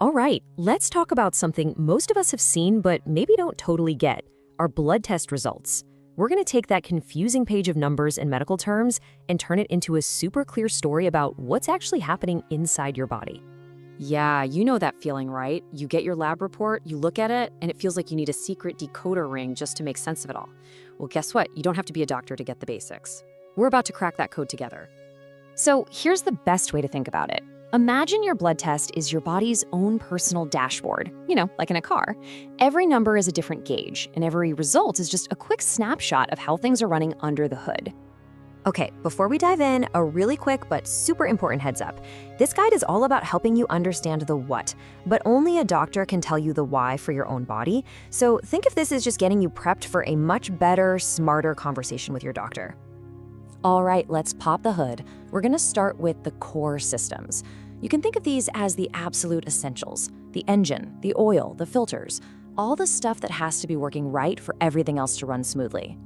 All right, let's talk about something most of us have seen but maybe don't totally get, our blood test results. We're going to take that confusing page of numbers and medical terms and turn it into a super clear story about what's actually happening inside your body. Yeah, you know that feeling, right? You get your lab report, you look at it, and it feels like you need a secret decoder ring just to make sense of it all. Well, guess what? You don't have to be a doctor to get the basics. We're about to crack that code together. So here's the best way to think about it. Imagine your blood test is your body's own personal dashboard, like in a car. Every number is a different gauge, and every result is just a quick snapshot of how things are running under the hood. Okay, before we dive in, a really quick but super important heads up. This guide is all about helping you understand the what, but only a doctor can tell you the why for your own body. So think of this as just getting you prepped for a much better, smarter conversation with your doctor. All right, let's pop the hood. We're going to start with the core systems. You can think of these as the absolute essentials: the engine, the oil, the filters, all the stuff that has to be working right for everything else to run smoothly.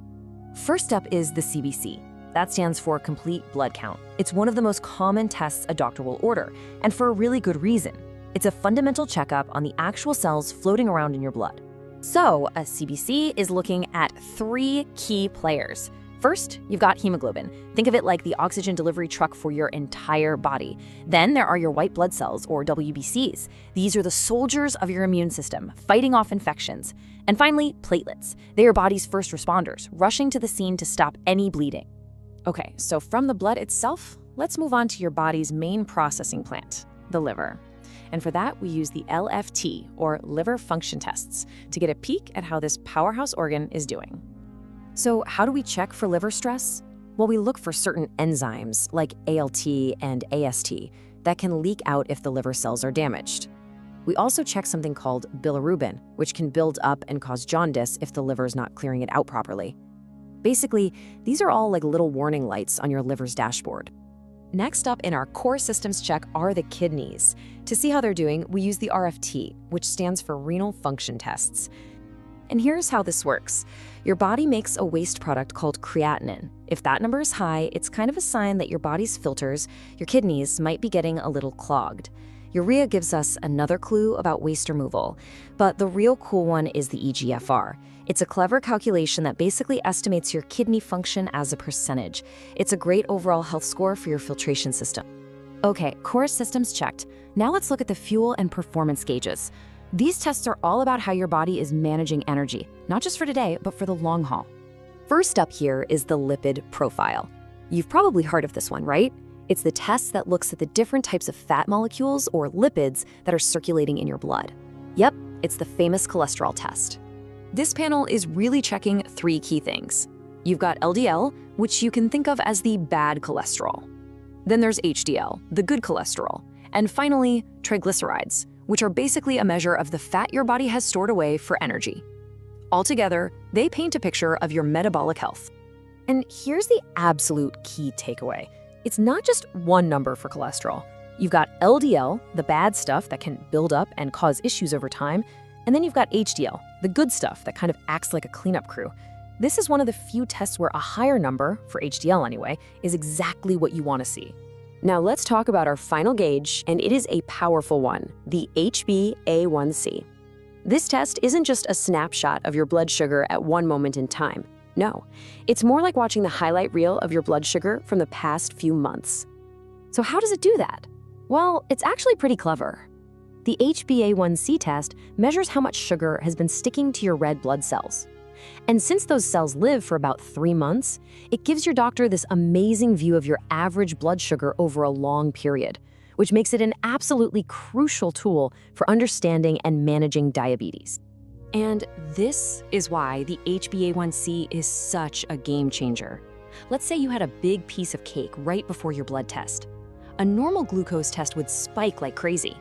First up is the CBC. That stands for complete blood count. It's one of the most common tests a doctor will order, and for a really good reason. It's a fundamental checkup on the actual cells floating around in your blood. So, a CBC is looking at 3 key players. First, you've got hemoglobin. Think of it like the oxygen delivery truck for your entire body. Then there are your white blood cells, or WBCs. These are the soldiers of your immune system, fighting off infections. And finally, platelets. They are body's first responders, rushing to the scene to stop any bleeding. Okay, so from the blood itself, let's move on to your body's main processing plant, the liver. And for that, we use the LFT, or liver function tests, to get a peek at how this powerhouse organ is doing. So how do we check for liver stress? Well, we look for certain enzymes, like ALT and AST, that can leak out if the liver cells are damaged. We also check something called bilirubin, which can build up and cause jaundice if the liver is not clearing it out properly. Basically, these are all like little warning lights on your liver's dashboard. Next up in our core systems check are the kidneys. To see how they're doing, we use the RFT, which stands for renal function tests. And here's how this works. Your body makes a waste product called creatinine. If that number is high, it's kind of a sign that your body's filters, your kidneys, might be getting a little clogged. Urea gives us another clue about waste removal, but the real cool one is the eGFR. It's a clever calculation that basically estimates your kidney function as a percentage. It's a great overall health score for your filtration system. Okay, core systems checked. Now let's look at the fuel and performance gauges. These tests are all about how your body is managing energy, not just for today, but for the long haul. First up here is the lipid profile. You've probably heard of this one, right? It's the test that looks at the different types of fat molecules, or lipids, that are circulating in your blood. Yep, it's the famous cholesterol test. This panel is really checking 3 key things. You've got LDL, which you can think of as the bad cholesterol. Then there's HDL, the good cholesterol. And finally, triglycerides, which are basically a measure of the fat your body has stored away for energy. Altogether, they paint a picture of your metabolic health. And here's the absolute key takeaway. It's not just one number for cholesterol. You've got LDL, the bad stuff that can build up and cause issues over time, and then you've got HDL, the good stuff that kind of acts like a cleanup crew. This is one of the few tests where a higher number, for HDL anyway, is exactly what you want to see. Now let's talk about our final gauge, and it is a powerful one, the HbA1c. This test isn't just a snapshot of your blood sugar at one moment in time. No, it's more like watching the highlight reel of your blood sugar from the past few months. So how does it do that? Well, it's actually pretty clever. The HbA1c test measures how much sugar has been sticking to your red blood cells. And since those cells live for about 3 months, it gives your doctor this amazing view of your average blood sugar over a long period, which makes it an absolutely crucial tool for understanding and managing diabetes. And this is why the HbA1c is such a game changer. Let's say you had a big piece of cake right before your blood test. A normal glucose test would spike like crazy.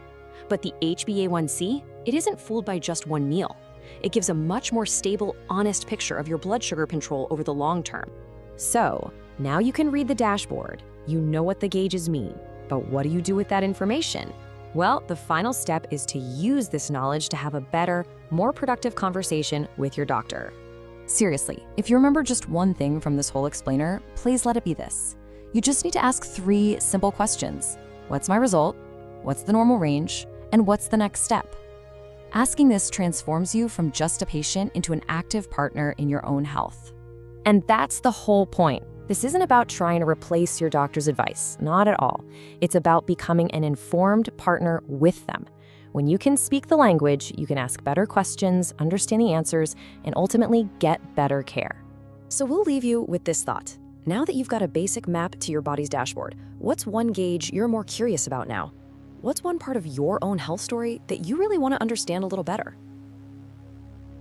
But the HbA1c, it isn't fooled by just one meal. It gives a much more stable, honest picture of your blood sugar control over the long term. So, now you can read the dashboard. You know what the gauges mean. But what do you do with that information? Well, the final step is to use this knowledge to have a better, more productive conversation with your doctor. Seriously, if you remember just one thing from this whole explainer, please let it be this. You just need to ask 3 simple questions. What's my result? What's the normal range? And what's the next step? Asking this transforms you from just a patient into an active partner in your own health. And that's the whole point. This isn't about trying to replace your doctor's advice, not at all. It's about becoming an informed partner with them. When you can speak the language, you can ask better questions, understand the answers, and ultimately get better care. So we'll leave you with this thought. Now that you've got a basic map to your body's dashboard, what's one gauge you're more curious about now? What's one part of your own health story that you really want to understand a little better?